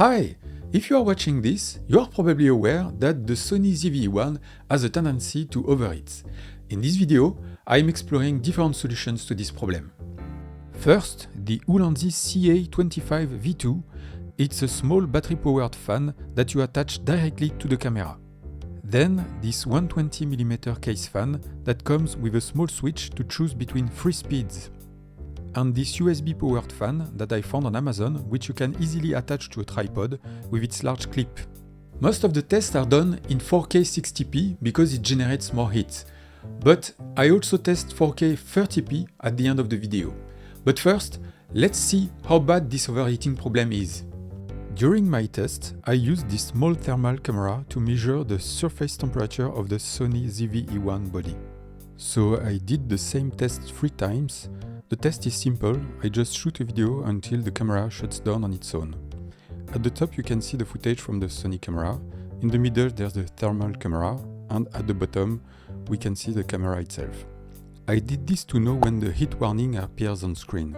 Hi! If you are watching this, you are probably aware that the Sony ZV-E1 has a tendency to overheat. In this video, I am exploring different solutions to this problem. First, the Ulanzi CA25 V2. It's a small battery-powered fan that you attach directly to the camera. Then, this 120mm case fan that comes with a small switch to choose between 3 speeds. And this USB-powered fan that I found on Amazon, which you can easily attach to a tripod with its large clip. Most of the tests are done in 4K 60p because it generates more heat. But I also test 4K 30p at the end of the video. But first, let's see how bad this overheating problem is. During my test, I used this small thermal camera to measure the surface temperature of the Sony ZV-E1 body. So I did the same test 3 times. The test is simple, I just shoot a video until the camera shuts down on its own. At the top you can see the footage from the Sony camera, in the middle there's the thermal camera, and at the bottom we can see the camera itself. I did this to know when the heat warning appears on screen.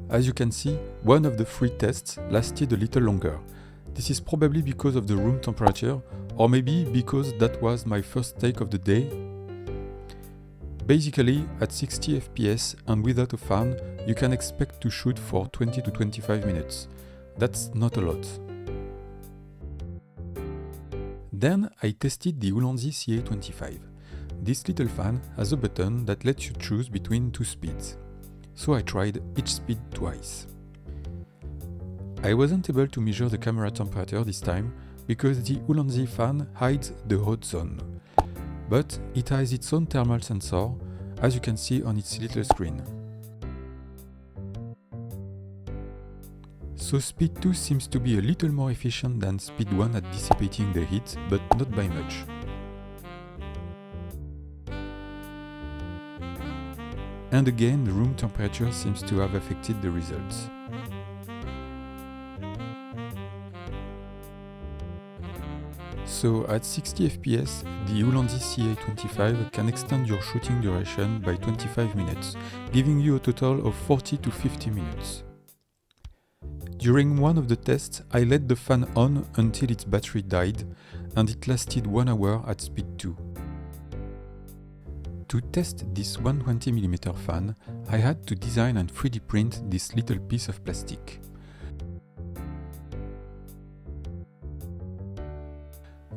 As you can see, one of the 3 tests lasted a little longer. This is probably because of the room temperature, or maybe because that was my first take of the day. Basically, at 60 FPS and without a fan, you can expect to shoot for 20 to 25 minutes. That's not a lot. Then I tested the Ulanzi CA25. This little fan has a button that lets you choose between 2 speeds. So I tried each speed twice. I wasn't able to measure the camera temperature this time because the Ulanzi fan hides the hot zone. But it has its own thermal sensor, as you can see on its little screen. So speed 2 seems to be a little more efficient than speed 1 at dissipating the heat, but not by much. And again, the room temperature seems to have affected the results. So at 60 FPS, the Ulanzi CA25 can extend your shooting duration by 25 minutes, giving you a total of 40 to 50 minutes. During one of the tests, I let the fan on until its battery died, and it lasted 1 hour at speed 2. To test this 120mm fan, I had to design and 3D print this little piece of plastic.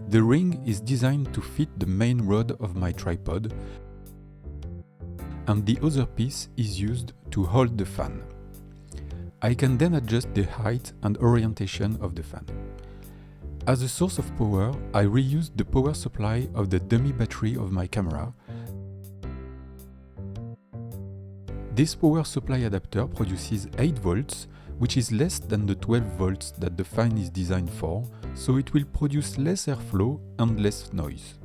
The ring is designed to fit the main rod of my tripod, and the other piece is used to hold the fan. I can then adjust the height and orientation of the fan. As a source of power, I reused the power supply of the dummy battery of my camera. This power supply adapter produces 8 volts, which is less than the 12 volts that the fan is designed for, so it will produce less airflow and less noise.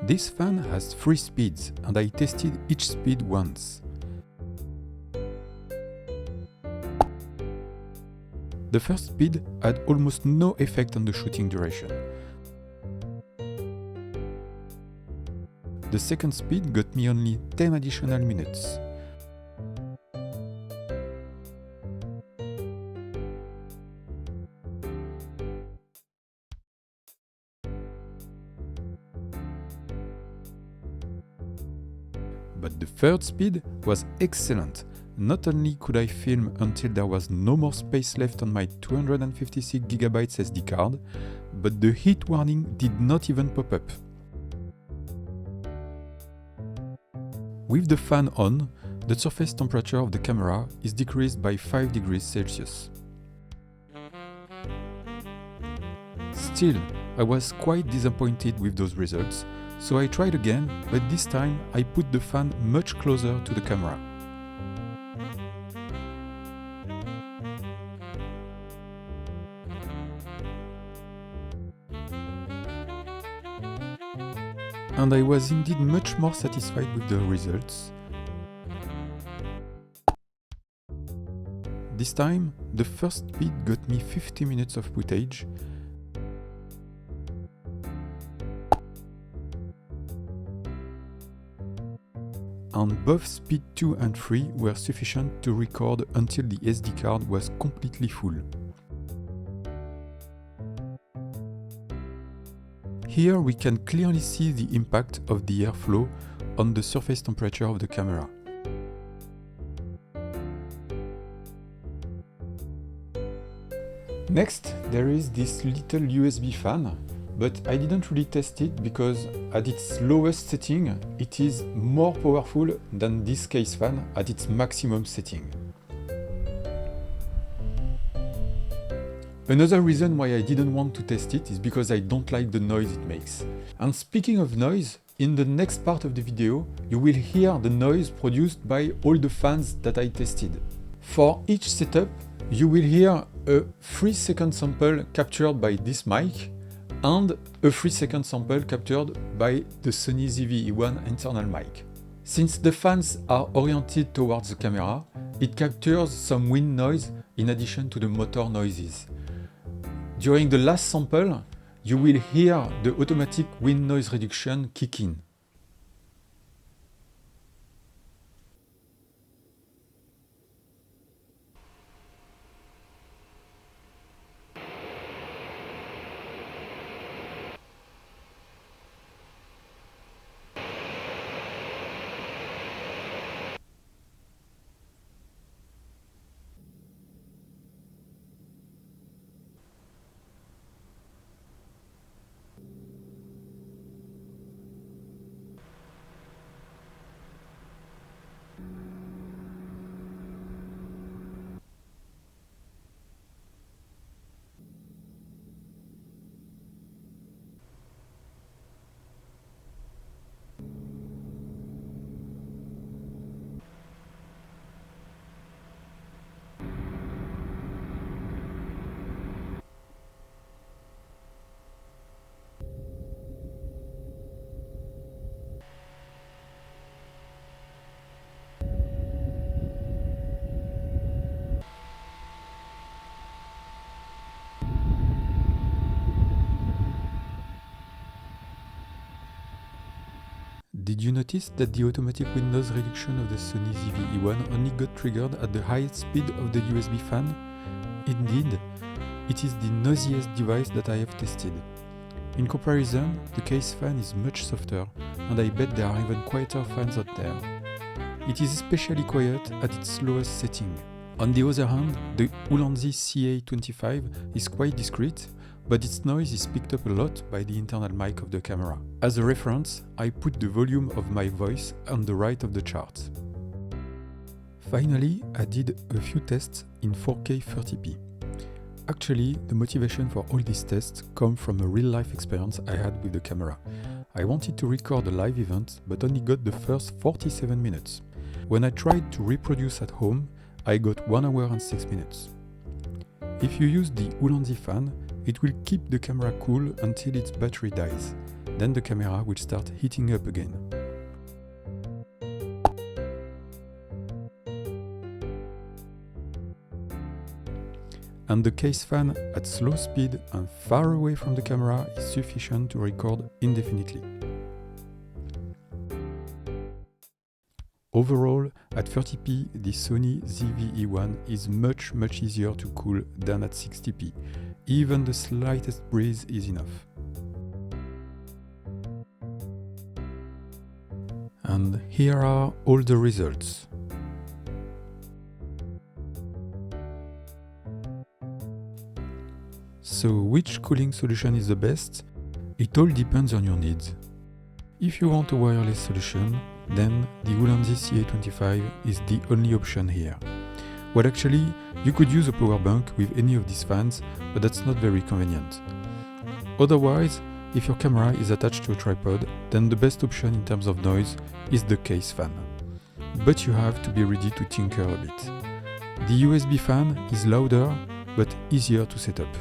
This fan has 3 speeds, and I tested each speed once. The first speed had almost no effect on the shooting duration. The second speed got me only 10 additional minutes. But the third speed was excellent. Not only could I film until there was no more space left on my 256GB SD card, but the heat warning did not even pop up. With the fan on, the surface temperature of the camera is decreased by 5 degrees Celsius. Still, I was quite disappointed with those results, so I tried again, but this time I put the fan much closer to the camera. And I was indeed much more satisfied with the results. This time, the first speed got me 50 minutes of footage, and both speed 2 and 3 were sufficient to record until the SD card was completely full. Here we can clearly see the impact of the airflow on the surface temperature of the camera. Next, there is this little USB fan, but I didn't really test it because at its lowest setting, it is more powerful than this case fan at its maximum setting. Another reason why I didn't want to test it is because I don't like the noise it makes. And speaking of noise, in the next part of the video, you will hear the noise produced by all the fans that I tested. For each setup, you will hear a 3-second sample captured by this mic and a 3-second sample captured by the Sony ZV-E1 internal mic. Since the fans are oriented towards the camera, it captures some wind noise in addition to the motor noises. During the last sample, you will hear the automatic wind noise reduction kick in. Did you notice that the automatic wind noise reduction of the Sony ZV-E1 only got triggered at the highest speed of the USB fan? Indeed, it is the noisiest device that I have tested. In comparison, the case fan is much softer, and I bet there are even quieter fans out there. It is especially quiet at its lowest setting. On the other hand, the Ulanzi CA25 is quite discreet, but its noise is picked up a lot by the internal mic of the camera. As a reference, I put the volume of my voice on the right of the chart. Finally, I did a few tests in 4K 30p. Actually, the motivation for all these tests come from a real-life experience I had with the camera. I wanted to record a live event, but only got the first 47 minutes. When I tried to reproduce at home, I got 1 hour and 6 minutes. If you use the Ulanzi fan, it will keep the camera cool until its battery dies. Then the camera will start heating up again. And the case fan at slow speed and far away from the camera is sufficient to record indefinitely. Overall, at 30p, the Sony ZV-E1 is much easier to cool than at 60p. Even the slightest breeze is enough. And here are all the results. So which cooling solution is the best? It all depends on your needs. If you want a wireless solution, then the Ulanzi CA25 is the only option here. Well, actually, you could use a power bank with any of these fans, but that's not very convenient. Otherwise, if your camera is attached to a tripod, then the best option in terms of noise is the case fan. But you have to be ready to tinker a bit. The USB fan is louder, but easier to set up.